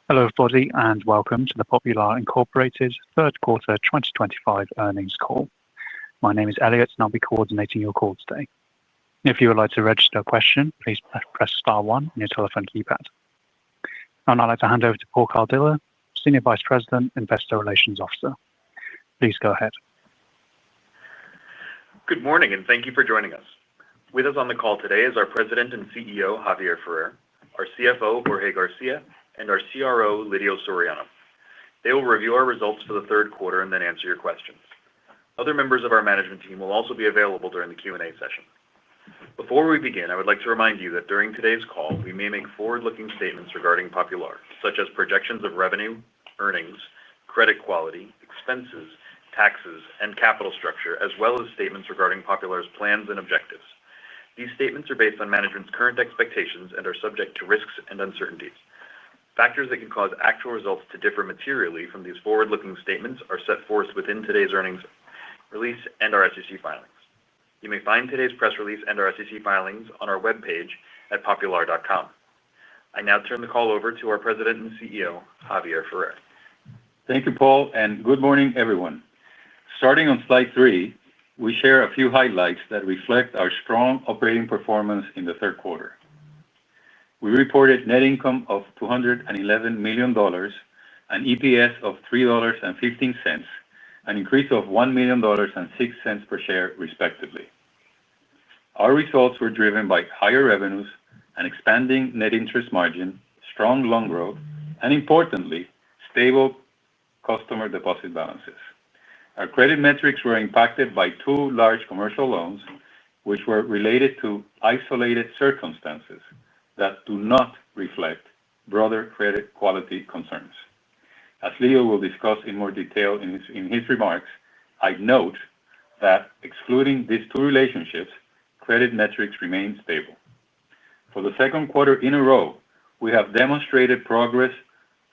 Hello, everybody, and welcome to the Popular Incorporated third quarter 2025 earnings call. My name is Elliot, and I'll be coordinating your call today. If you would like to register a question, please press star one on your telephone keypad. I'd like to hand over to Paul Cardillo, Senior Vice President, Investor Relations Officer. Please go ahead. Good morning, and thank you for joining us. With us on the call today is our President and CEO, Javier Ferrer, our CFO, Jorge Garcia, and our CRO, Lidio Soriano. They will review our results for the third quarter and then answer your questions. Other members of our management team will also be available during the Q&A session. Before we begin, I would like to remind you that during today's call, we may make forward-looking statements regarding Popular, such as projections of revenue, earnings, credit quality, expenses, taxes, and capital structure, as well as statements regarding Popular's plans and objectives. These statements are based on management's current expectations and are subject to risks and uncertainties. Factors that can cause actual results to differ materially from these forward-looking statements are set forth within today's earnings release and our SEC filings. You may find today's press release and our SEC filings on our webpage at popular.com. I now turn the call over to our President and CEO, Javier Ferrer. Thank you, Paul, and good morning, everyone. Starting on slide 3, we share a few highlights that reflect our strong operating performance in the third quarter. We reported net income of $211 million, an EPS of $3.15, an increase of $1 million and 6 cents per share, respectively. Our results were driven by higher revenues, an expanding net interest margin, strong loan growth, and importantly, stable customer deposit balances. Our credit metrics were impacted by 2 large commercial loans, which were related to isolated circumstances that do not reflect broader credit quality concerns. As Leo will discuss in more detail in his remarks, I note that excluding these 2 relationships, credit metrics remain stable. For the second quarter in a row, we have demonstrated progress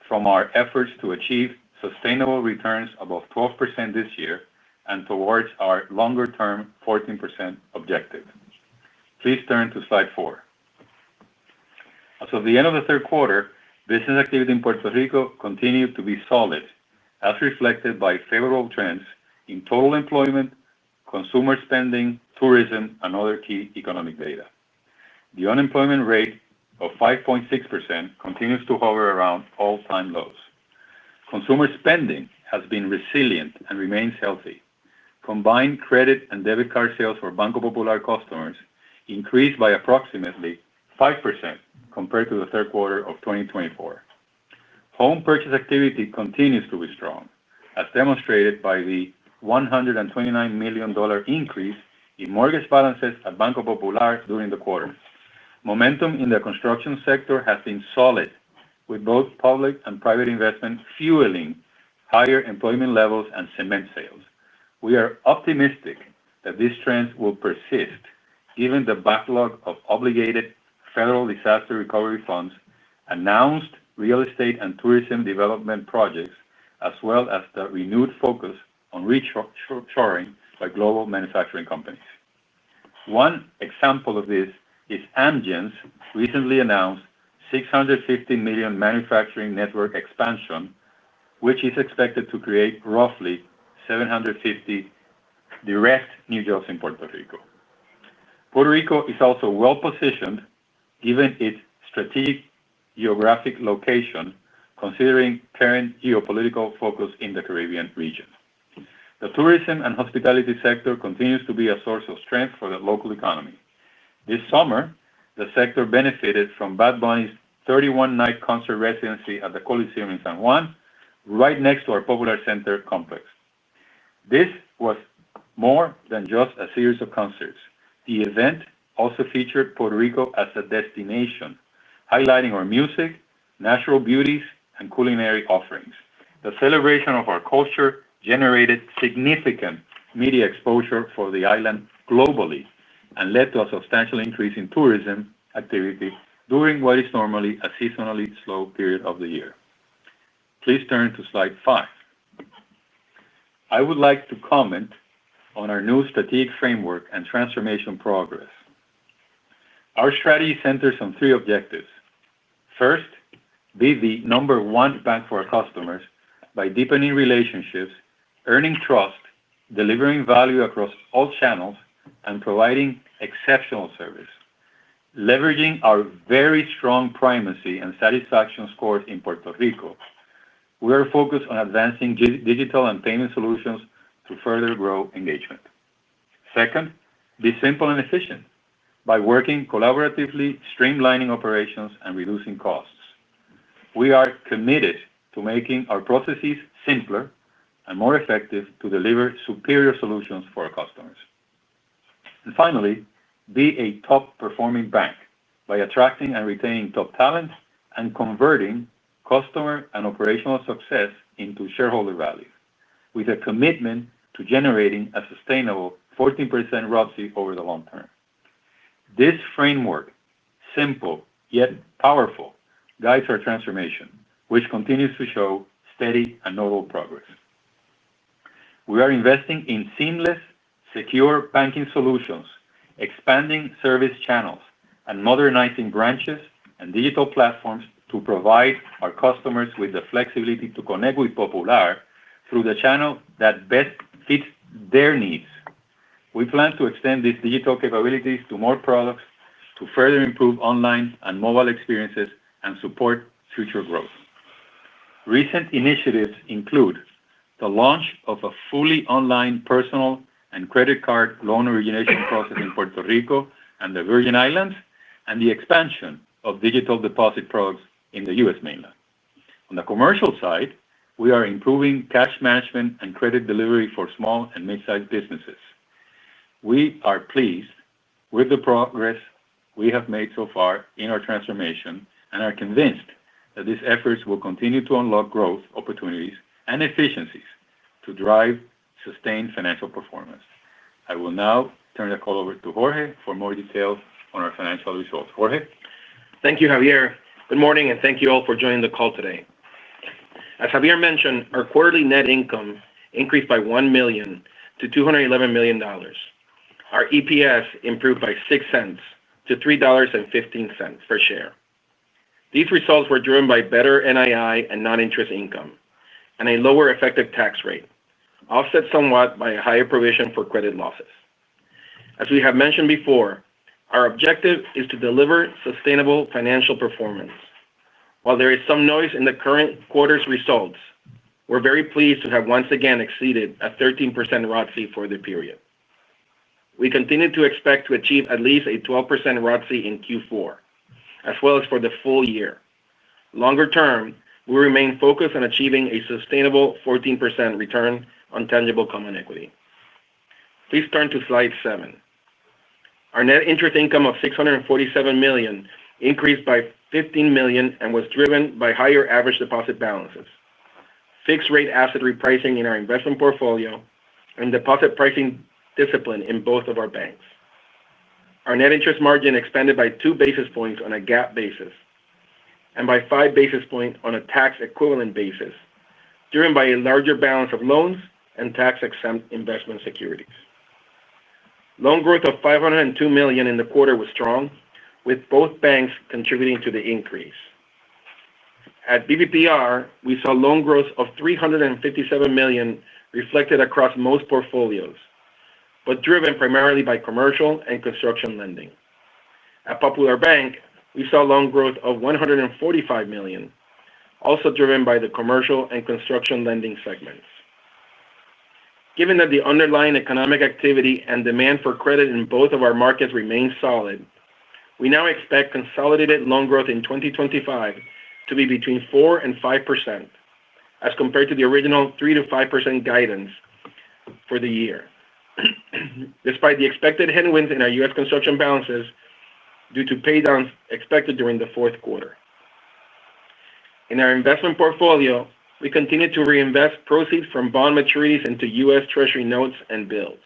from our efforts to achieve sustainable returns above 12% this year and towards our longer-term 14% objective. Please turn to slide 4. As of the end of the third quarter, business activity in Puerto Rico continued to be solid, as reflected by favorable trends in total employment, consumer spending, tourism, and other key economic data. The unemployment rate of 5.6% continues to hover around all-time lows. Consumer spending has been resilient and remains healthy. Combined credit and debit card sales for Banco Popular customers increased by approximately 5% compared to the third quarter of 2024. Home purchase activity continues to be strong, as demonstrated by the $129 million increase in mortgage balances at Banco Popular during the quarter. Momentum in the construction sector has been solid, with both public and private investment fueling higher employment levels and cement sales. We are optimistic that these trends will persist, given the backlog of obligated federal disaster recovery funds, announced real estate and tourism development projects, as well as the renewed focus on reshoring by global manufacturing companies. One example of this is Amgen's recently announced $650 million manufacturing network expansion, which is expected to create roughly 750 direct new jobs in Puerto Rico. Puerto Rico is also well-positioned, given its strategic geographic location, considering current geopolitical focus in the Caribbean region. The tourism and hospitality sector continues to be a source of strength for the local economy. This summer, the sector benefited from Bad Bunny's 31-night concert residency at the Coliseum in San Juan, right next to our Popular Center complex. This was more than just a series of concerts. The event also featured Puerto Rico as a destination, highlighting our music, natural beauties, and culinary offerings. The celebration of our culture generated significant media exposure for the island globally and led to a substantial increase in tourism activity during what is normally a seasonally slow period of the year. Please turn to slide 5. I would like to comment on our new strategic framework and transformation progress. Our strategy centers on 3 objectives. First, be the number one bank for our customers by deepening relationships, earning trust, delivering value across all channels, and providing exceptional service. Leveraging our very strong primacy and satisfaction scores in Puerto Rico, we are focused on advancing digital and payment solutions to further grow engagement. Second, be simple and efficient by working collaboratively, streamlining operations, and reducing costs. We are committed to making our processes simpler and more effective to deliver superior solutions for our customers. And finally, be a top-performing bank by attracting and retaining top talent and converting customer and operational success into shareholder value, with a commitment to generating a sustainable 14% ROTCE over the long term. This framework, simple yet powerful, guides our transformation, which continues to show steady and notable progress. We are investing in seamless, secure banking solutions, expanding service channels, and modernizing branches and digital platforms to provide our customers with the flexibility to connect with Popular through the channel that best fits their needs. We plan to extend these digital capabilities to more products to further improve online and mobile experiences and support future growth. Recent initiatives include the launch of a fully online personal and credit card loan origination process in Puerto Rico and the Virgin Islands, and the expansion of digital deposit products in the U.S. mainland. On the commercial side, we are improving cash management and credit delivery for small and mid-sized businesses. We are pleased with the progress we have made so far in our transformation and are convinced that these efforts will continue to unlock growth opportunities and efficiencies to drive sustained financial performance. I will now turn the call over to Jorge for more details on our financial results. Jorge? Thank you, Javier. Good morning, and thank you all for joining the call today. As Javier mentioned, our quarterly net income increased by $1 million to $211 million. Our EPS improved by 6 cents to $3.15 per share. These results were driven by better NII and non-interest income and a lower effective tax rate, offset somewhat by a higher provision for credit losses. As we have mentioned before, our objective is to deliver sustainable financial performance. While there is some noise in the current quarter's results, we're very pleased to have once again exceeded a 13% ROTCE for the period. We continue to expect to achieve at least a 12% ROTCE in Q4, as well as for the full year. Longer term, we remain focused on achieving a sustainable 14% return on tangible common equity. Please turn to slide 7. Our net interest income of $647 million increased by $15 million and was driven by higher average deposit balances, fixed rate asset repricing in our investment portfolio, and deposit pricing discipline in both of our banks. Our net interest margin expanded by 2 basis points on a GAAP basis and by 5 basis points on a tax equivalent basis, driven by a larger balance of loans and tax-exempt investment securities. Loan growth of $502 million in the quarter was strong, with both banks contributing to the increase. At BPPR, we saw loan growth of $357 million reflected across most portfolios, but driven primarily by commercial and construction lending. At Popular Bank, we saw loan growth of $145 million, also driven by the commercial and construction lending segments. Given that the underlying economic activity and demand for credit in both of our markets remains solid, we now expect consolidated loan growth in 2025 to be between 4% and 5%, as compared to the original 3% to 5% guidance for the year, despite the expected headwinds in our U.S. construction balances due to paydowns expected during the fourth quarter. In our investment portfolio, we continue to reinvest proceeds from bond maturities into U.S. Treasury notes and bills.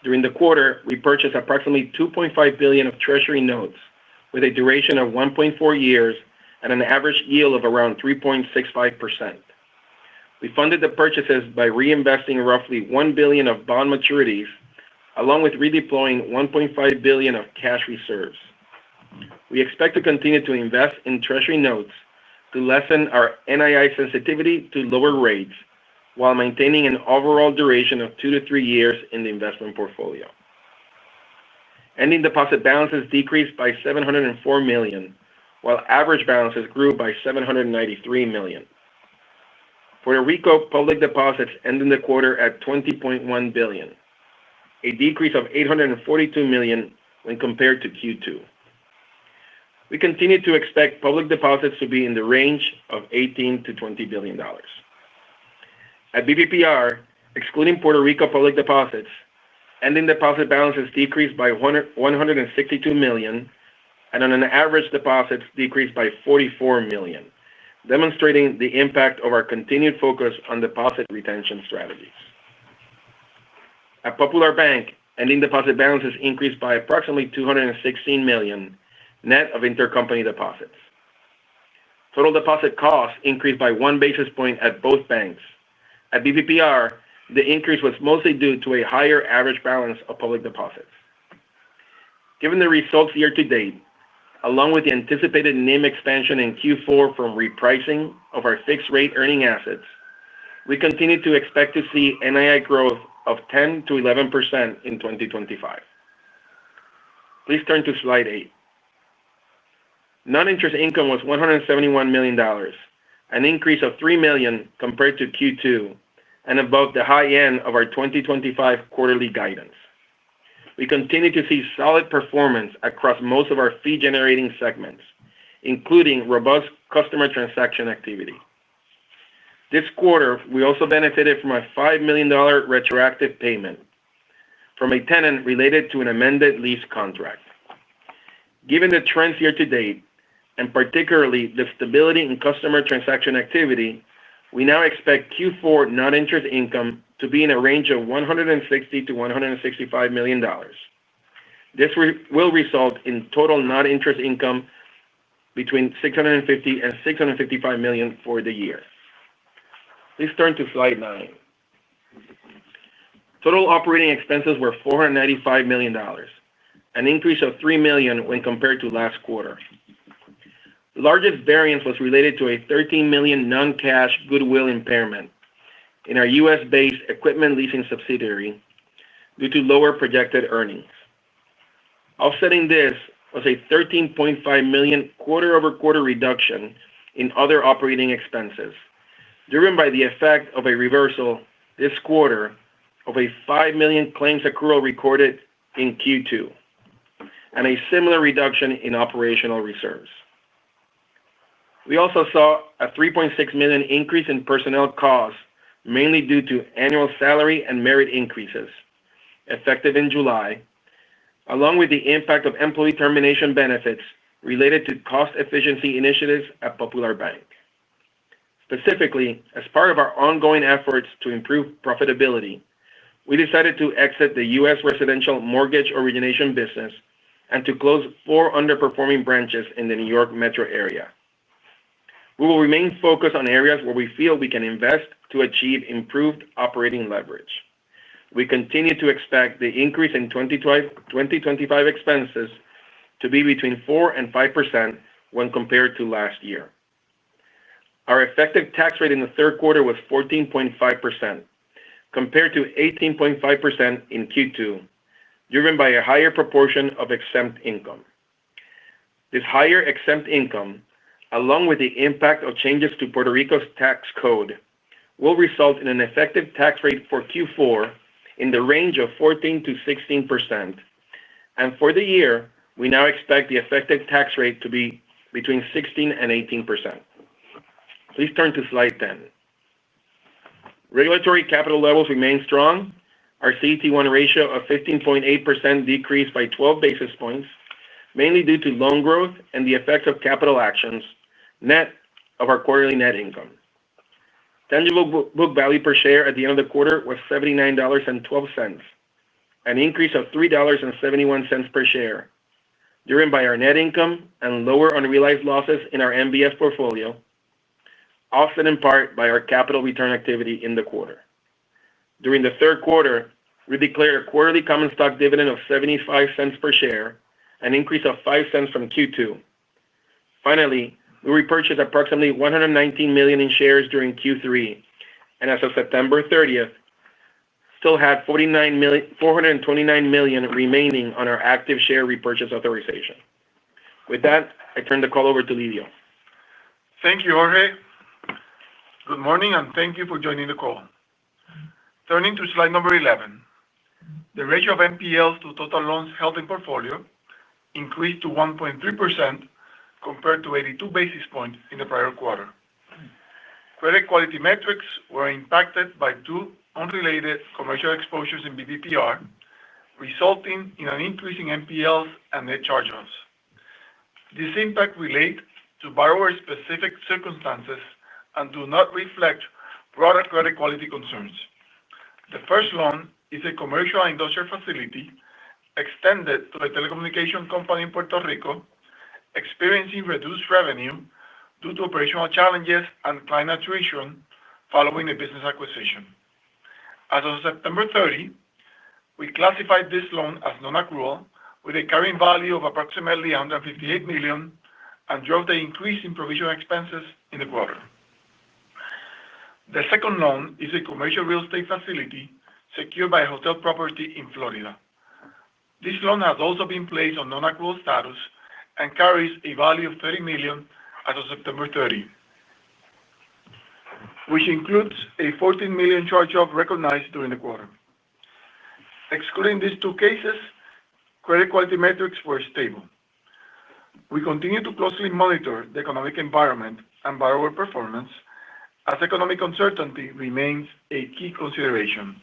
During the quarter, we purchased approximately $2.5 billion of Treasury notes with a duration of 1.4 years and an average yield of around 3.65%. We funded the purchases by reinvesting roughly $1 billion of bond maturities, along with redeploying $1.5 billion of cash reserves. We expect to continue to invest in Treasury notes to lessen our NII sensitivity to lower rates while maintaining an overall duration of 2 to 3 years in the investment portfolio. Ending deposit balances decreased by $704 million, while average balances grew by $793 million. Puerto Rico public deposits ended the quarter at $20.1 billion, a decrease of $842 million when compared to Q2. We continue to expect public deposits to be in the range of $18 to $20 billion. At BPPR, excluding Puerto Rico public deposits, ending deposit balances decreased by $162 million, and on an average deposits decreased by $44 million, demonstrating the impact of our continued focus on deposit retention strategies. At Popular Bank, ending deposit balances increased by approximately $216 million, net of intercompany deposits. Total deposit costs increased by 1 basis point at both banks. At BPPR, the increase was mostly due to a higher average balance of public deposits. Given the results year to date, along with the anticipated NIM expansion in Q4 from repricing of our fixed rate earning assets, we continue to expect to see NII growth of 10 to 11% in 2025. Please turn to slide 8. Non-interest income was $171 million, an increase of $3 million compared to Q2, and above the high end of our 2025 quarterly guidance. We continue to see solid performance across most of our fee-generating segments, including robust customer transaction activity. This quarter, we also benefited from a $5 million retroactive payment from a tenant related to an amended lease contract. Given the trends year to date, and particularly the stability in customer transaction activity, we now expect Q4 non-interest income to be in a range of $160 to $165 million. This will result in total non-interest income between $650 and $655 million for the year. Please turn to slide 9. Total operating expenses were $495 million, an increase of $3 million when compared to last quarter. The largest variance was related to a $13 million non-cash goodwill impairment in our U.S.-based equipment leasing subsidiary due to lower projected earnings. Offsetting this was a $13.5 million quarter-over-quarter reduction in other operating expenses, driven by the effect of a reversal this quarter of a $5 million claims accrual recorded in Q2, and a similar reduction in operational reserves. We also saw a $3.6 million increase in personnel costs, mainly due to annual salary and merit increases, effective in July, along with the impact of employee termination benefits related to cost efficiency initiatives at Popular Bank. Specifically, as part of our ongoing efforts to improve profitability, we decided to exit the U.S. residential mortgage origination business and to close 4 underperforming branches in the New York metro area. We will remain focused on areas where we feel we can invest to achieve improved operating leverage. We continue to expect the increase in 2025 expenses to be between 4% and 5% when compared to last year. Our effective tax rate in the third quarter was 14.5%, compared to 18.5% in Q2, driven by a higher proportion of exempt income. This higher exempt income, along with the impact of changes to Puerto Rico's tax code, will result in an effective tax rate for Q4 in the range of 14% to 16%, and for the year, we now expect the effective tax rate to be between 16% and 18%. Please turn to slide 10. Regulatory capital levels remain strong. Our CET1 ratio of 15.8% decreased by 12 basis points, mainly due to loan growth and the effects of capital actions, net of our quarterly net income. Tangible book value per share at the end of the quarter was $79.12, an increase of $3.71 per share, driven by our net income and lower unrealized losses in our MBS portfolio, offset in part by our capital return activity in the quarter. During the third quarter, we declared a quarterly common stock dividend of 75 cents per share, an increase of 5 cents from Q2. Finally, we repurchased approximately $119 million in shares during Q3, and as of September 30th, still had $429 million remaining on our active share repurchase authorization. With that, I turn the call over to Lidio. Thank you, Jorge. Good morning, and thank you for joining the call. Turning to slide number 11, the ratio of NPLs to total loans held in portfolio increased to 1.3% compared to 82 basis points in the prior quarter. Credit quality metrics were impacted by two unrelated commercial exposures in BPOP, resulting in an increase in NPLs and net charge-offs. This impact relates to borrower-specific circumstances and do not reflect broader credit quality concerns. The first loan is a commercial and industrial facility extended to a telecommunication company in Puerto Rico, experiencing reduced revenue due to operational challenges and client attrition following a business acquisition. As of September 30, we classified this loan as non-accrual with a carrying value of approximately $158 million and drove the increase in provision expenses in the quarter. The second loan is a commercial real estate facility secured by a hotel property in Florida. This loan has also been placed on non-accrual status and carries a value of $30 million as of September 30, which includes a $14 million charge-off recognized during the quarter. Excluding these two cases, credit quality metrics were stable. We continue to closely monitor the economic environment and borrower performance as economic uncertainty remains a key consideration.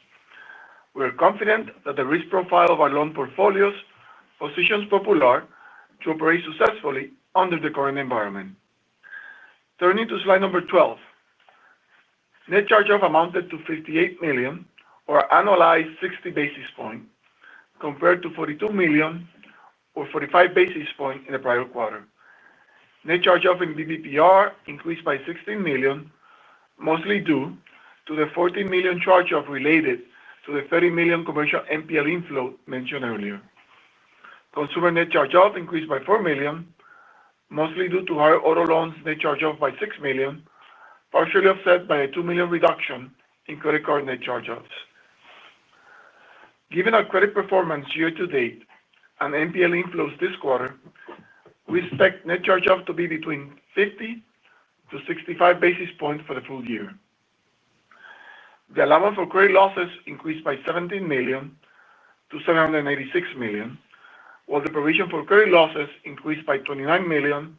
We are confident that the risk profile of our loan portfolios positions Popular to operate successfully under the current environment. Turning to slide number 12, net charge-off amounted to $58 million, or annualized 60 basis points, compared to $42 million, or 45 basis points in the prior quarter. Net charge-off in BPOP increased by $16 million, mostly due to the $14 million charge-off related to the $30 million commercial NPL inflow mentioned earlier. Consumer net charge-off increased by $4 million, mostly due to higher auto loans net charge-off by $6 million, partially offset by a $2 million reduction in credit card net charge-offs. Given our credit performance year to date and NPL inflows this quarter, we expect net charge-off to be between 50 to 65 basis points for the full year. The allowance for credit losses increased by $17 million to $786 million, while the provision for credit losses increased by $29 million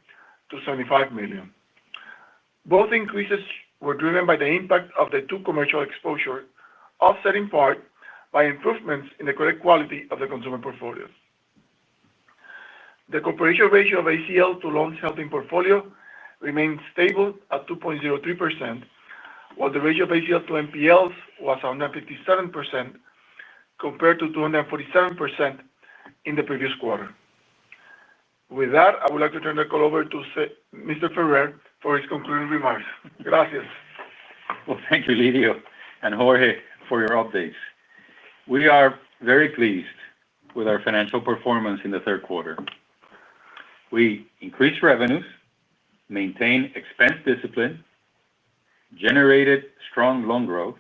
to $75 million. Both increases were driven by the impact of the two commercial exposures, offset in part by improvements in the credit quality of the consumer portfolios. The corporation ratio of ACL to loans held in portfolio remained stable at 2.03%, while the ratio of ACL to NPLs was 157% compared to 247% in the previous quarter. With that, I would like to turn the call over to Mr. Ferrer for his concluding remarks. Gracias. Well, thank you, Lidio and Jorge, for your updates. We are very pleased with our financial performance in the third quarter. We increased revenues, maintained expense discipline, generated strong loan growth,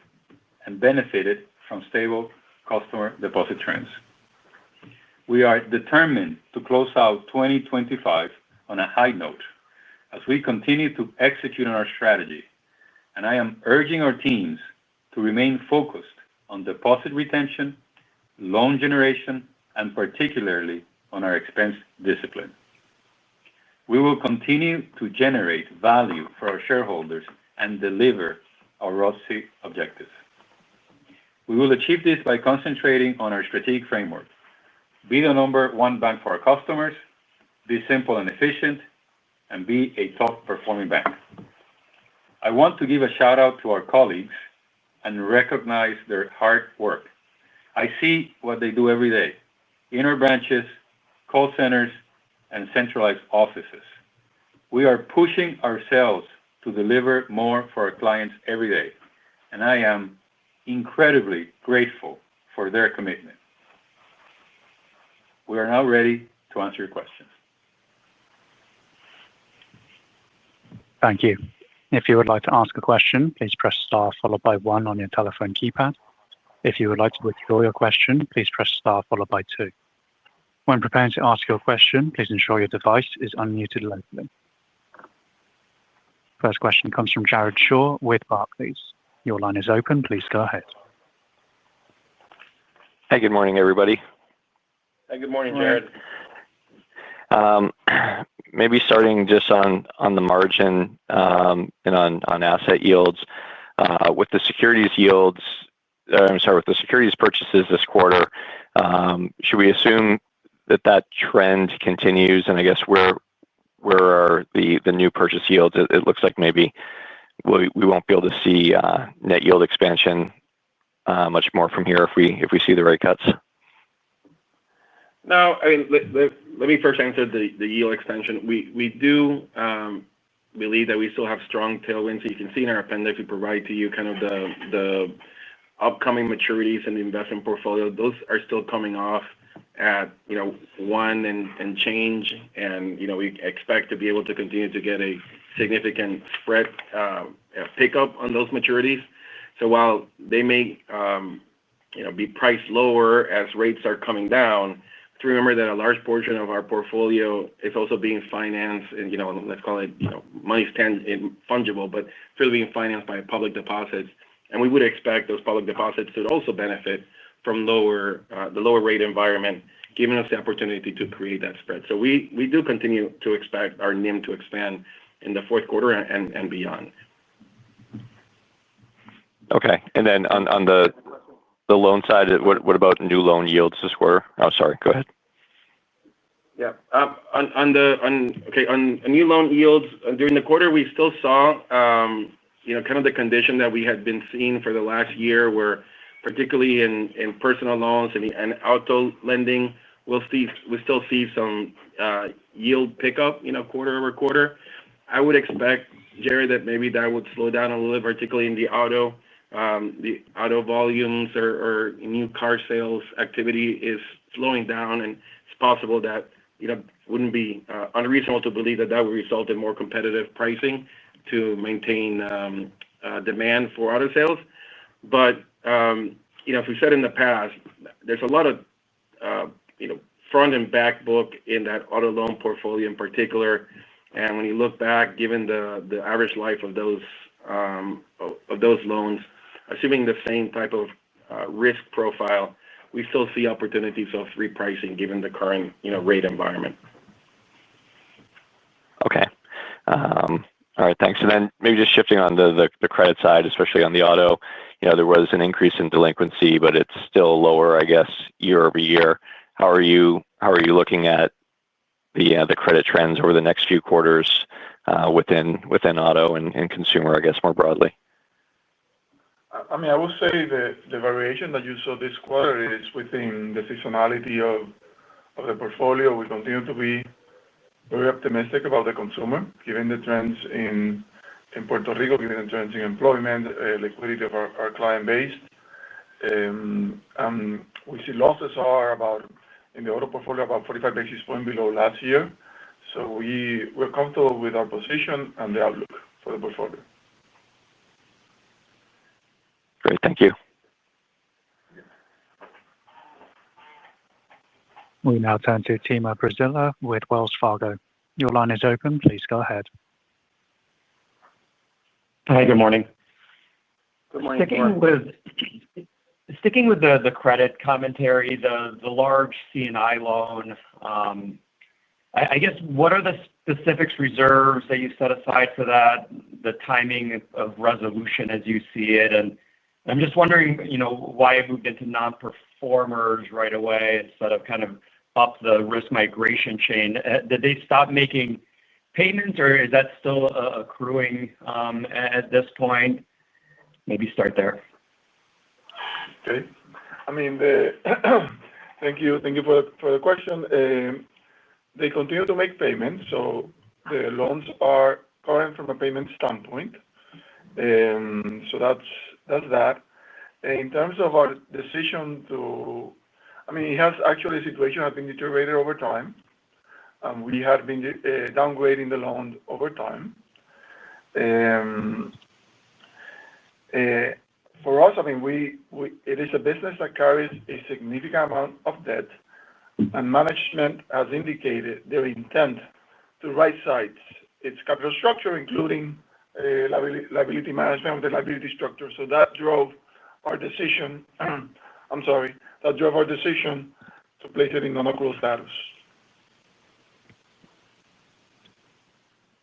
and benefited from stable customer deposit trends. We are determined to close out 2025 on a high note as we continue to execute on our strategy, and I am urging our teams to remain focused on deposit retention, loan generation, and particularly on our expense discipline. We will continue to generate value for our shareholders and deliver our ROTCE objectives. We will achieve this by concentrating on our strategic framework: be the number one bank for our customers, be simple and efficient, and be a top-performing bank. I want to give a shout-out to our colleagues and recognize their hard work. I see what they do every day in our branches, call centers, and centralized offices. We are pushing ourselves to deliver more for our clients every day, and I am incredibly grateful for their commitment. We are now ready to answer your questions. Thank you. If you would like to ask a question, please press star followed by 1 on your telephone keypad. If you would like to withdraw your question, please press star followed by 2. When preparing to ask your question, please ensure your device is unmuted locally. First question comes from Jared Shaw with Barclays. Your line is open. Please go ahead. Hey, good morning, everybody. Hey, good morning, Jared. Maybe starting just on the margin and on asset yields. With the securities yields, with the securities purchases this quarter, should we assume that trend continues? And I guess where are the new purchase yields? It looks like maybe we won't be able to see net yield expansion much more from here if we see the rate cuts. No, I mean, let me first answer the yield extension. We do believe that we still have strong tailwinds. So you can see in our appendix, we provide to you kind of the upcoming maturities in the investment portfolio. Those are still coming off at 1 and change, and we expect to be able to continue to get a significant spread pickup on those maturities. So while they may be priced lower as rates are coming down, to remember that a large portion of our portfolio is also being financed, and let's call it money's fungible, but still being financed by public deposits. And we would expect those public deposits to also benefit from the lower rate environment, giving us the opportunity to create that spread. So we do continue to expect our NIM to expand in the fourth quarter and beyond. Okay. And then on the loan side, what about new loan yields this quarter? Oh, sorry. Go ahead. Yeah. On new loan yields during the quarter, we still saw kind of the condition that we had been seeing for the last year, where particularly in personal loans and auto lending, we still see some yield pickup, quarter over quarter. I would expect, Jared, that maybe that would slow down a little bit, particularly in the auto. The auto volumes or new car sales activity is slowing down, and it's possible that wouldn't be unreasonable to believe that would result in more competitive pricing to maintain demand for auto sales. But as we said in the past, there's a lot of front and back book in that auto loan portfolio in particular. And when you look back, given the average life of those loans, assuming the same type of risk profile, we still see opportunities of repricing given the current rate environment. Okay. All right. Thanks. And then maybe just shifting on the credit side, especially on the auto, there was an increase in delinquency, but it's still lower, I guess, year over year. How are you looking at the credit trends over the next few quarters within auto and consumer, I guess, more broadly? I mean, I would say the variation that you saw this quarter is within the seasonality of the portfolio. We continue to be very optimistic about the consumer, given the trends in Puerto Rico, given the trends in employment, liquidity of our client base. We see losses are in the auto portfolio about 45 basis points below last year. So we're comfortable with our position and the outlook for the portfolio. Great. Thank you. We now turn to Timur Braziler with Wells Fargo. Your line is open. Please go ahead. Hi, good morning. Good morning. Sticking with the credit commentary, the large C&I loan, I guess, what are the specific reserves that you set aside for that, the timing of resolution as you see it? And I'm just wondering, why it moved into non-performers right away instead of kind of up the risk migration chain. Did they stop making payments, or is that still accruing at this point? Maybe start there. Okay. I mean, thank you for the question. They continue to make payments, so the loans are current from a payment standpoint. So that's that. In terms of our decision the situation has been deteriorated over time. We have been downgrading the loan over time. Um, for us, I mean, it is a business that carries a significant amount of debt, and management has indicated their intent to right-size its capital structure, including liability management of the liability structure. So that drove our decision. I'm sorry, that drove our decision to place it in non-accrual status.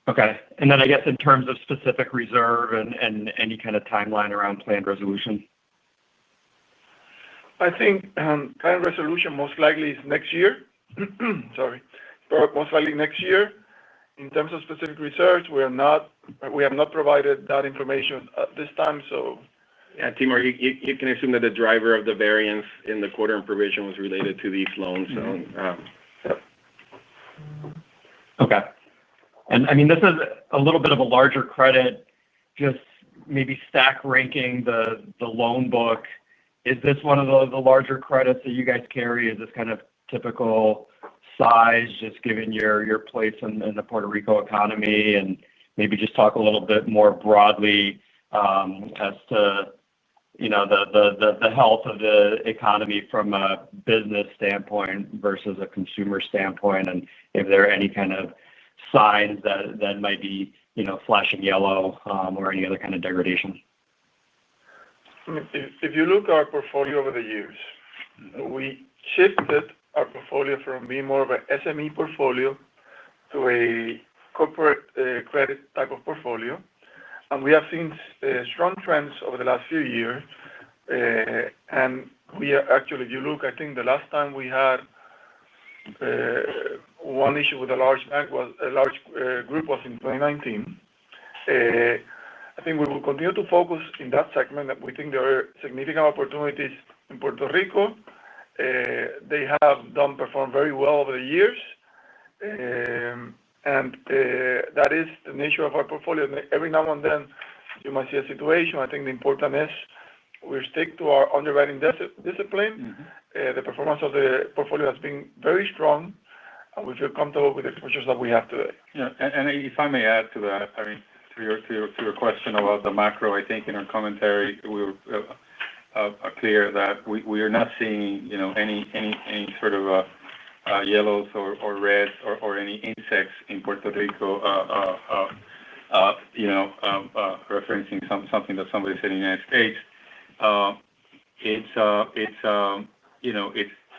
Okay. And then I guess in terms of specific reserve and any kind of timeline around planned resolution? I think planned resolution most likely is next year. Sorry. Most likely next year. In terms of specific research, we have not provided that information at this time. So, yeah, Timur, you can assume that the driver of the variance in the quarter in provision was related to these loans. So, Okay. And I mean, this is a little bit of a larger credit, just maybe stack ranking the loan book. Is this one of the larger credits that you guys carry? Is this kind of typical size, just given your place in the Puerto Rico economy? And maybe just talk a little bit more broadly as to, the health of the economy from a business standpoint versus a consumer standpoint, and if there are any kind of signs that might be, flashing yellow or any other kind of degradation. If you look at our portfolio over the years, we shifted our portfolio from being more of an SME portfolio to a corporate credit type of portfolio. And we have seen strong trends over the last few years. And we are actually, if you look, I think the last time we had one issue with a large bank group was in 2019. I think we will continue to focus in that segment. We think there are significant opportunities in Puerto Rico. They have performed very well over the years. And that is the nature of our portfolio. Every now and then, you might see a situation. I think the important is we stick to our underwriting discipline. The performance of the portfolio has been very strong, and we feel comfortable with the exposures that we have today. Yeah, and if I may add to that, I mean, to your question about the macro, I think in our commentary we were clear that we are not seeing any sort of yellows or reds or any insects in Puerto Rico. Referencing something that somebody said in the United States.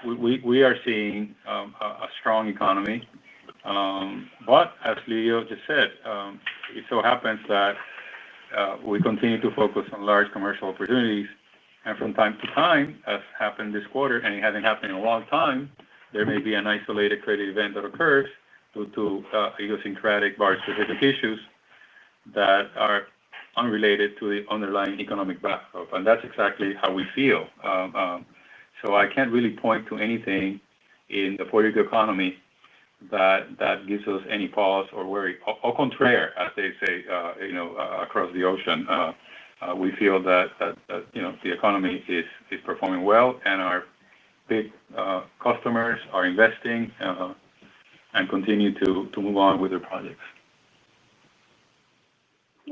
We are seeing a strong economy, but as Leo just said, it so happens that we continue to focus on large commercial opportunities, and from time to time, as happened this quarter, and it hasn't happened in a long time, there may be an isolated credit event that occurs due to idiosyncratic bar-specific issues that are unrelated to the underlying economic backdrop, and that's exactly how we feel. So I can't really point to anything in the Puerto Rico economy that gives us any pause or worry. Au contraire, as they say, across the ocean, we feel that the economy is performing well, and our big customers are investing and continue to move on with their projects.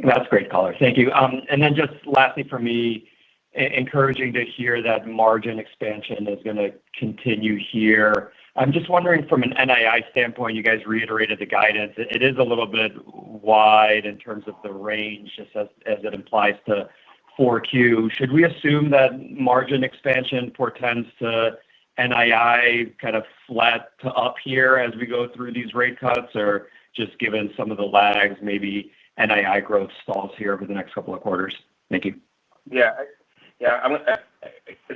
That's great, caller. Thank you. And then just lastly for me, encouraging to hear that margin expansion is going to continue here. I'm just wondering from an NII standpoint, you guys reiterated the guidance. It is a little bit wide in terms of the range, just as it implies to 4Q. Should we assume that margin expansion portends to NII kind of flat to up here as we go through these rate cuts, or just given some of the lags, maybe NII growth stalls here over the next couple of quarters? Thank you. Yeah. I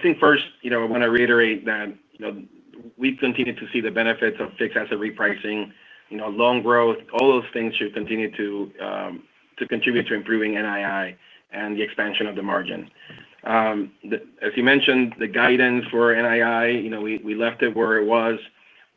think first, I want to reiterate that, we've continued to see the benefits of fixed asset repricing, loan growth. All those things should continue to contribute to improving NII and the expansion of the margin. As you mentioned, the guidance for NII, we left it where it was.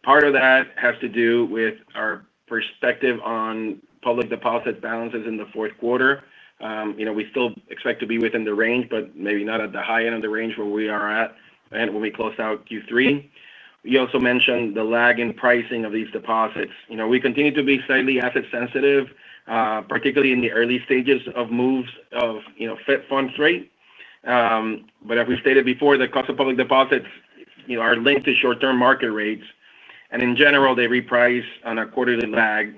Part of that has to do with our perspective on public deposit balances in the fourth quarter. We still expect to be within the range, but maybe not at the high end of the range where we are at and when we close out Q3. You also mentioned the lag in pricing of these deposits. We continue to be slightly asset sensitive, particularly in the early stages of moves of Fed funds rate. But as we stated before, the cost of public deposits are linked to short-term market rates, and in general, they reprice on a quarterly lag.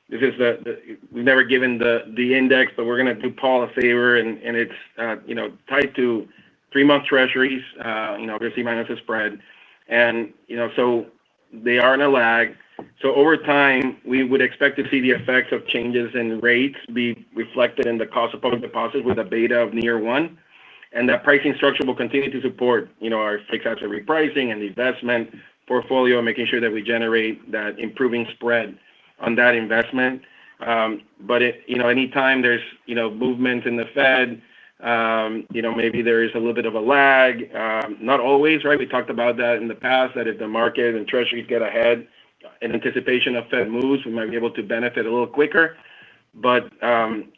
This is we've never given the index, but we're going to do Paul a favor, and it's tied to 3-month treasuries, obviously minus the spread, and so they are in a lag. So over time, we would expect to see the effects of changes in rates be reflected in the cost of public deposits with a beta of near 1. And that pricing structure will continue to support, our fixed asset repricing and the investment portfolio, making sure that we generate that improving spread on that investment. But anytime there's, movement in the Fed, maybe there is a little bit of a lag. Not always, right? We talked about that in the past, that if the market and treasuries get ahead in anticipation of Fed moves, we might be able to benefit a little quicker. But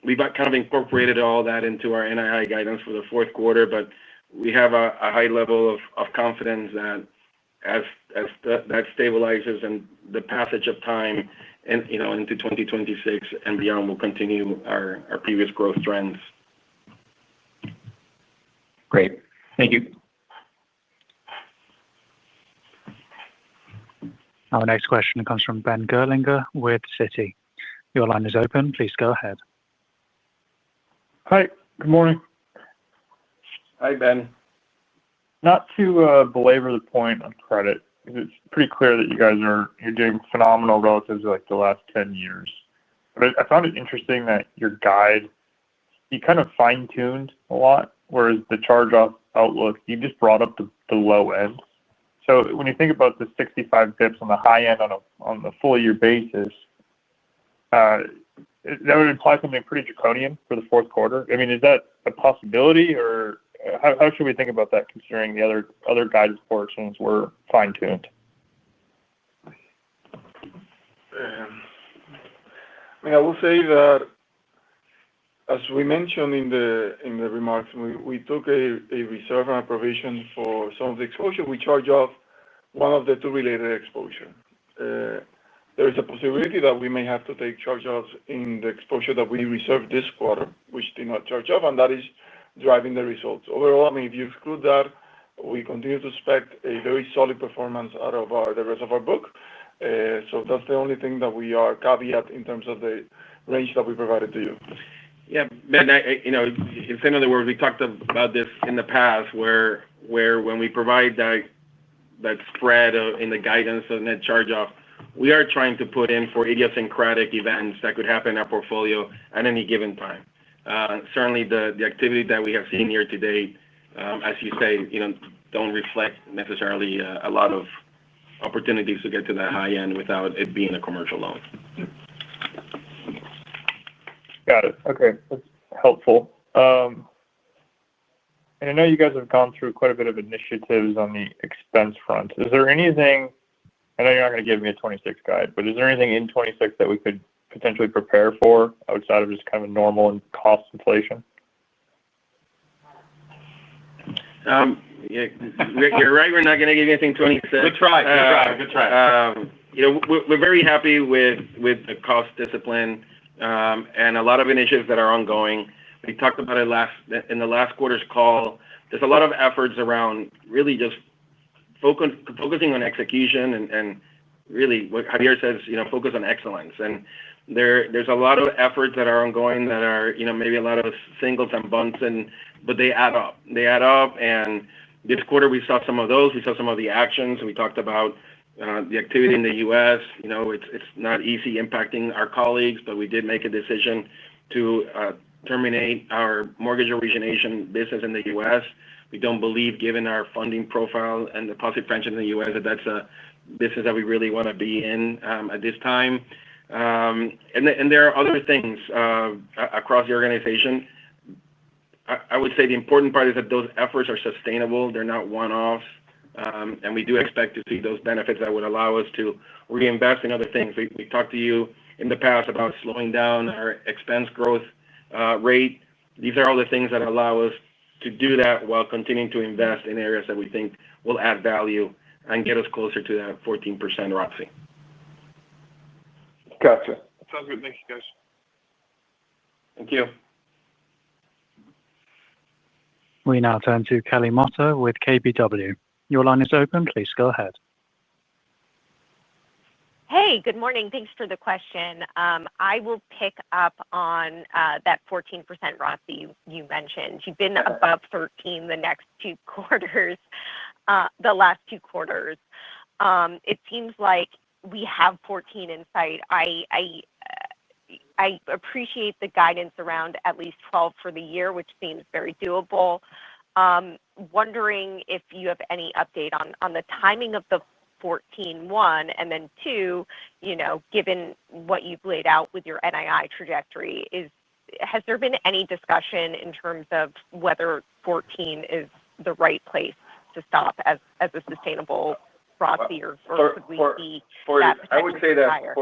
we've kind of incorporated all that into our NII guidance for the fourth quarter. But we have a high level of confidence that as that stabilizes and the passage of time and into 2026 and beyond, we'll continue our previous growth trends. Great. Thank you. Our next question comes from Ben Gerlinger with Citi. Your line is open. Please go ahead. Hi. Good morning. Hi, Ben. Not to belabor the point on credit, because it's pretty clear that you're doing phenomenal relative to the last 10 years. But I found it interesting that your guide, you kind of fine-tuned a lot, whereas the charge-off outlook, you just brought up the low end. So when you think about the 65 bips on the high end on the full year basis, that would imply something pretty draconian for the fourth quarter. I mean, is that a possibility, or how should we think about that, considering the other guidance portions were fine-tuned? I will say that, as we mentioned in the remarks, we took a reserve and a provision for some of the exposure. We charge off one of the two related exposure. There is a possibility that we may have to take charge-offs in the exposure that we reserved this quarter, which did not charge off, and that is driving the results. Overall, if you exclude that, we continue to expect a very solid performance out of the rest of our book. So that's the only thing that we are caveat in terms of the range that we provided to you. Yeah, Ben, in other words, we talked about this in the past, where when we provide that spread in the guidance of net charge-off, we are trying to put in for idiosyncratic events that could happen in our portfolio at any given time. Certainly, the activity that we have seen here today, as you say, don't reflect necessarily a lot of opportunities to get to that high end without it being a commercial loan. Got it. Okay, that's helpful. And I know you guys have gone through quite a bit of initiatives on the expense front. Is there anything? I know you're not going to give me a 26 guide, but is there anything in 26 that we could potentially prepare for outside of just kind of normal and cost inflation? Yeah, you're right. We're not going to give you anything 26. Good try. Good try. We're very happy with the cost discipline and a lot of initiatives that are ongoing. We talked about it in the last quarter's call. There's a lot of efforts around really just focusing on execution and really what Javier says, focus on excellence. And there's a lot of efforts that are ongoing that are, maybe a lot of singles and bunts, but they add up. And this quarter we saw some of those. We saw some of the actions. We talked about the activity in the U.S. It's not easy impacting our colleagues, but we did make a decision to terminate our mortgage origination business in the U.S. We don't believe, given our funding profile and deposit franchise in the U.S., that's a business that we really want to be in at this time. And there are other things across the organization. I would say the important part is that those efforts are sustainable. They're not one-offs. And we do expect to see those benefits that would allow us to reinvest in other things. We talked to you in the past about slowing down our expense growth rate. These are all the things that allow us to do that while continuing to invest in areas that we think will add value and get us closer to that 14% ROTCE. Gotcha. Sounds good. Thank you, guys. Thank you. We now turn to Kelly Motta with KBW. Your line is open. Please go ahead. Hey, good morning. Thanks for the question. I will pick up on that 14% ROTCE you mentioned. You've been above 13 the last 2 quarters. It seems like we have 14 in sight. I appreciate the guidance around at least 12 for the year, which seems very doable. Wondering if you have any update on the timing of the 14, one, and then two, given what you've laid out with your NII trajectory, has there been any discussion in terms of whether 14 is the right place to stop as a sustainable ROTCE, or could we see that I would say that higher?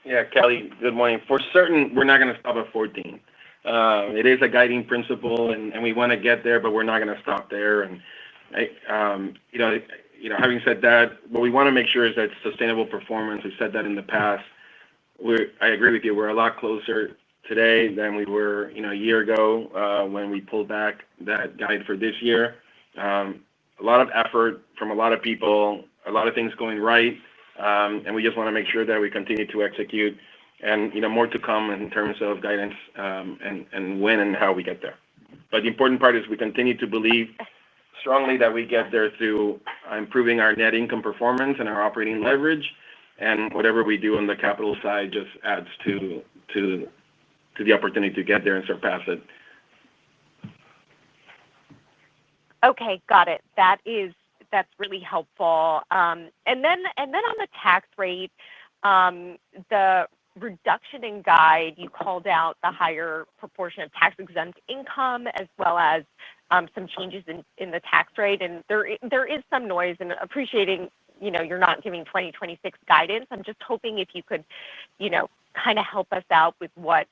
Yeah, Kelly, good morning. For certain, we're not going to stop at 14. It is a guiding principle, and we want to get there, but we're not going to stop there. And having said that, what we want to make sure is that sustainable performance. We've said that in the past. I agree with you. We're a lot closer today than we were, a year ago when we pulled back that guide for this year. A lot of effort from a lot of people, a lot of things going right, and we just want to make sure that we continue to execute. And more to come in terms of guidance and when and how we get there. But the important part is we continue to believe strongly that we get there through improving our net income performance and our operating leverage, and whatever we do on the capital side just adds to the opportunity to get there and surpass it. Okay, got it. That's really helpful. And then on the tax rate, the reduction in guide, you called out the higher proportion of tax-exempt income as well as some changes in the tax rate. And there is some noise, and appreciating, you're not giving 2026 guidance. I'm just hoping if you could, kind of help us out with what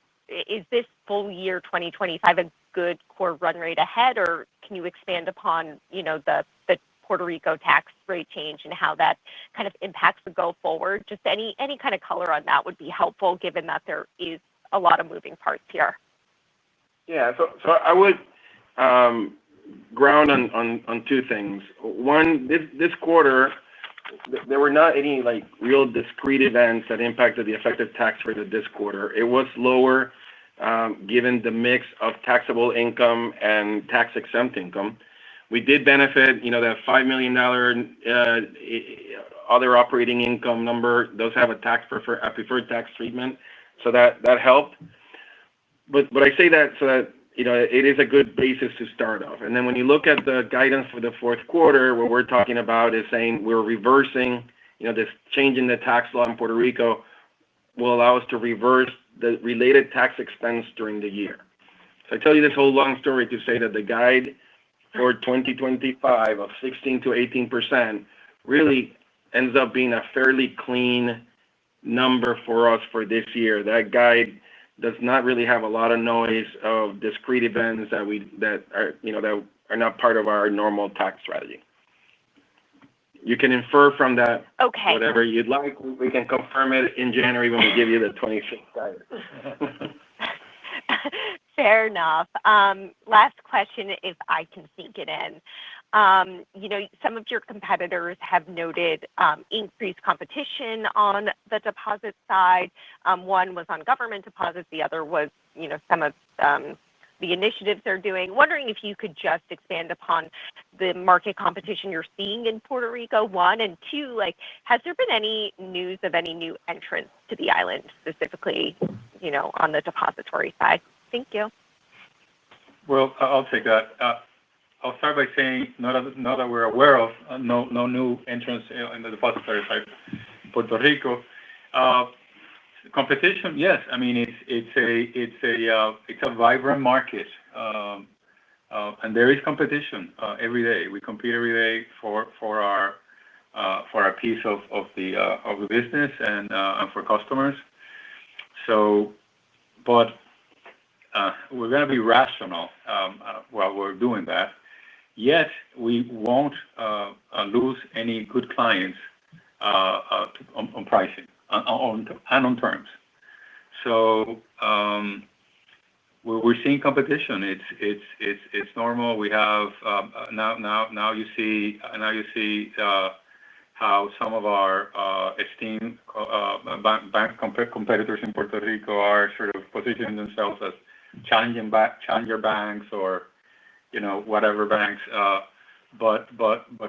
is this full year 2025 a good core run rate ahead, or can you expand upon, the Puerto Rico tax rate change and how that kind of impacts the go forward? Just any kind of color on that would be helpful, given that there is a lot of moving parts here. Yeah, so I would ground on two things. One, this quarter, there were not any real discrete events that impacted the effective tax rate of this quarter. It was lower given the mix of taxable income and tax-exempt income. We did benefit, that $5 million other operating income number. Those have a preferred tax treatment, so that helped. But I say that so that it is a good basis to start off. And then when you look at the guidance for the fourth quarter, what we're talking about is saying we're reversing, this change in the tax law in Puerto Rico will allow us to reverse the related tax expense during the year. So I tell you this whole long story to say that the guide for 2025 of 16 to 18% really ends up being a fairly clean number for us for this year. That guide does not really have a lot of noise of discrete events that are not part of our normal tax strategy. You can infer from that whatever you'd like. We can confirm it in January when we give you the 26th guidance. Fair enough. Last question, if I can sneak it in. Some of your competitors have noted increased competition on the deposit side. One was on government deposits. The other was, some of the initiatives they're doing. Wondering if you could just expand upon the market competition you're seeing in Puerto Rico, one, and two, has there been any news of any new entrants to the island, specifically, on the depository side? Thank you. Well, I'll take that. I'll start by saying, not that we're aware of, no new entrants in the depository side, Puerto Rico. Competition, yes. I mean, it's a vibrant market, and there is competition every day. We compete every day for our piece of the business and for customers. So, but we're going to be rational while we're doing that. Yet we won't lose any good clients on pricing and on terms. So we're seeing competition. It's normal. We have now you see how some of our esteemed bank competitors in Puerto Rico are sort of positioning themselves as challenger banks or whatever banks. But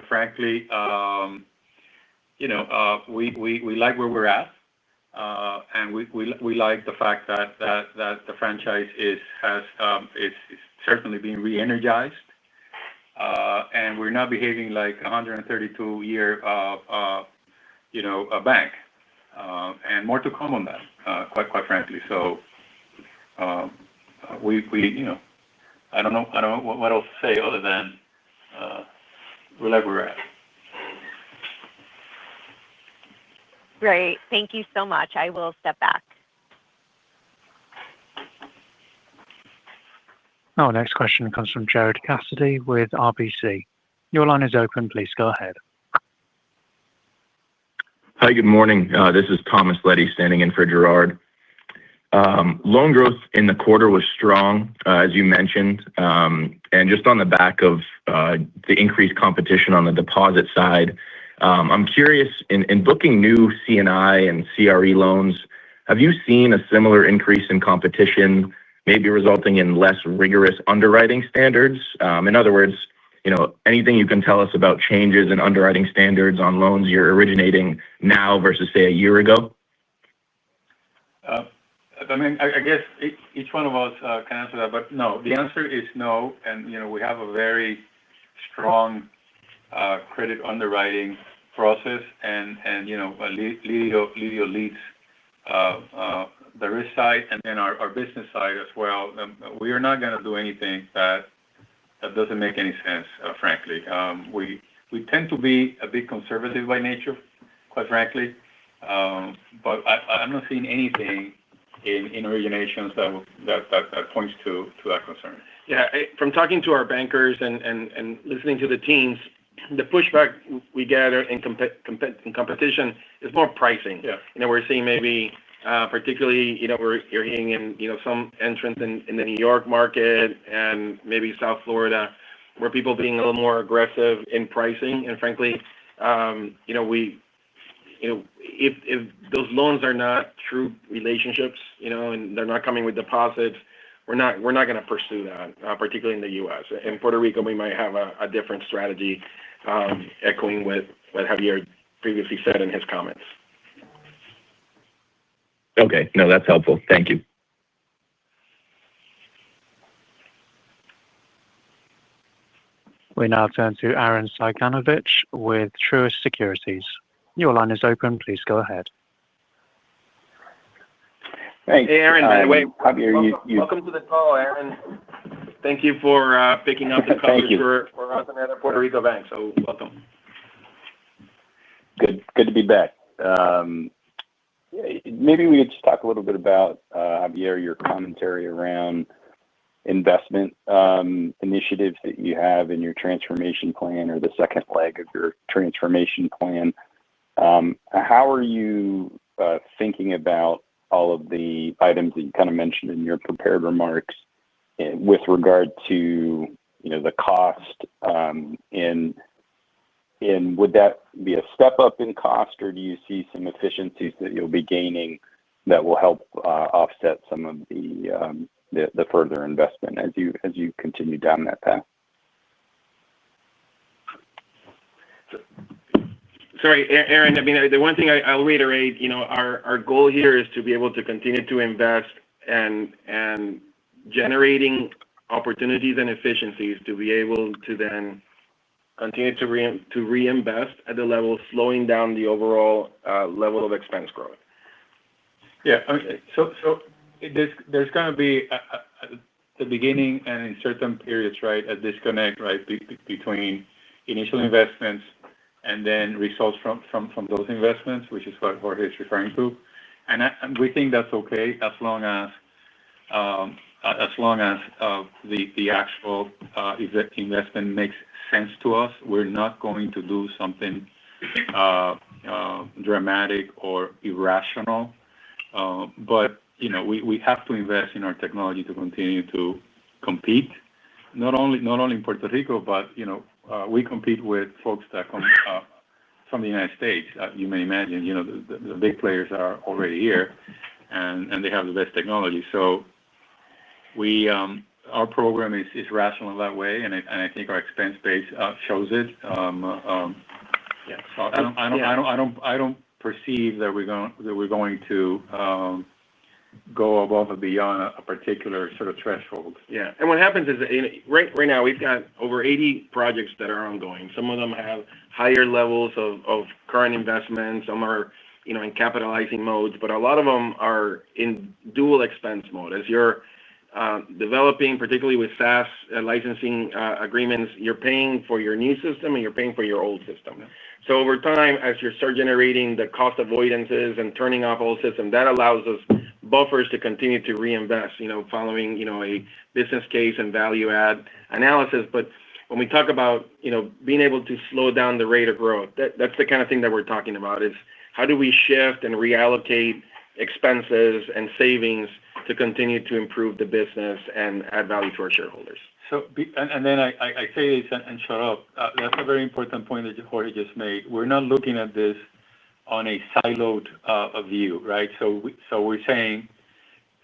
frankly, we like where we're at, and we like the fact that the franchise is certainly being re-energized, and we're not behaving like a 132-year a bank, and more to come on that, quite frankly. So I don't know what else to say other than we like where we're at. Great. Thank you so much. I will step back. Our next question comes from Gerard Cassidy with RBC. Your line is open. Please go ahead. Hi, good morning. This is Thomas Leddy standing in for Gerard. Loan growth in the quarter was strong, as you mentioned, and just on the back of the increased competition on the deposit side. I'm curious, in booking new C&I and CRE loans, have you seen a similar increase in competition, maybe resulting in less rigorous underwriting standards? In other words, anything you can tell us about changes in underwriting standards on loans you're originating now versus, say, a year ago? I guess each one of us can answer that, but no. The answer is no, and we have a very strong credit underwriting process, and Lidio leads the risk side and then our business side as well. We are not going to do anything that doesn't make any sense, frankly. We tend to be a bit conservative by nature, quite frankly, but I'm not seeing anything in originations that points to that concern. Yeah, from talking to our bankers and listening to the teams, the pushback we get in competition is more pricing. Yeah. We're seeing maybe particularly, you're hearing in some entrants in the New York market and maybe South Florida, where people being a little more aggressive in pricing. And frankly, if those loans are not true relationships, and they're not coming with deposits, we're not going to pursue that, particularly in the U.S. In Puerto Rico, we might have a different strategy, echoing what Javier previously said in his comments. Okay, no, that's helpful. Thank you. We now turn to Aaron Cyganovich with Truist Securities. Your line is open. Please go ahead. Hey, Aaron, by the way, Javier, welcome to the call, Aaron. Thank you for picking up the coverage for us and other Puerto Rico banks. So welcome. Good to be back. Maybe we could just talk a little bit about, Javier, your commentary around investment initiatives that you have in your transformation plan, or the second leg of your transformation plan. How are you thinking about all of the items that you kind of mentioned in your prepared remarks with regard to the cost, and would that be a step up in cost, or do you see some efficiencies that you'll be gaining that will help offset some of the further investment as you continue down that path? Sorry, Aaron. I mean, the one thing I'll reiterate, our goal here is to be able to continue to invest and generating opportunities and efficiencies to be able to then continue to reinvest at the level, slowing down the overall level of expense growth. Yeah. So there's going to be at the beginning and in certain periods, right, a disconnect, right, between initial investments and then results from those investments, which is what Jorge is referring to. And we think that's okay as long as as long as the actual investment makes sense to us. We're not going to do something dramatic or irrational. But we have to invest in our technology to continue to compete. Not only in Puerto Rico, but we compete with folks that come from the United States. You may imagine, the big players are already here, and they have the best technology. So our program is rational in that way, and I think our expense base shows it. Yeah. So I don't perceive that we're going to go above and beyond a particular sort of threshold. Yeah. And what happens is right now we've got over 80 projects that are ongoing. Some of them have higher levels of current investments. Some are in capitalizing modes, but a lot of them are in dual expense mode. As you're developing, particularly with SaaS licensing agreements, you're paying for your new system and you're paying for your old system. Yeah. So over time, as you start generating the cost avoidances and turning off old systems, that allows us buffers to continue to reinvest, following, a business case and value add analysis. But when we talk about, being able to slow down the rate of growth, that's the kind of thing that we're talking about is how do we shift and reallocate expenses and savings to continue to improve the business and add value to our shareholders. So, and then I say this and shut up. That's a very important point that Jorge just made. We're not looking at this on a siloed view, right? So we're saying,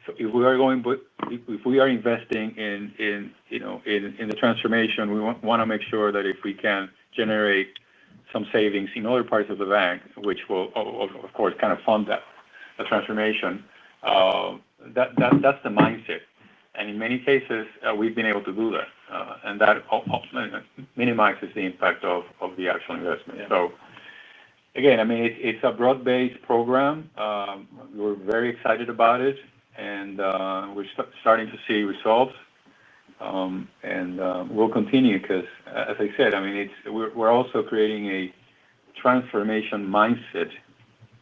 if we are investing in the transformation, we want to make sure that if we can generate some savings in other parts of the bank, which will of course kind of fund the transformation. That's the mindset, and in many cases we've been able to do that, and that minimizes the impact of the actual investment. Yeah. So again, it's a broad-based program. We're very excited about it, and we're starting to see results, and we'll continue because, as I said, we're also creating a transformation mindset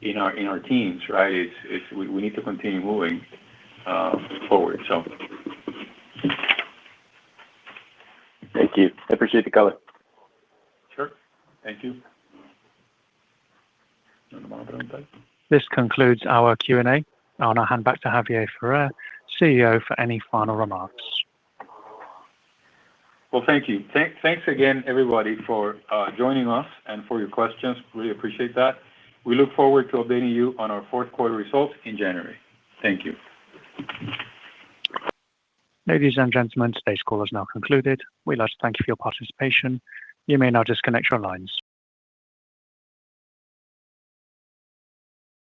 in our teams, right? We need to continue moving forward. So, thank you. I appreciate the color. Sure. Thank you. This concludes our Q&A. I'll now hand back to Javier Ferrer, CEO, for any final remarks. Well, thank you. Thanks again, everybody, for joining us and for your questions. Really appreciate that. We look forward to updating you on our fourth quarter results in January. Thank you. Ladies and gentlemen, today's call is now concluded. We'd like to thank you for your participation. You may now disconnect your lines.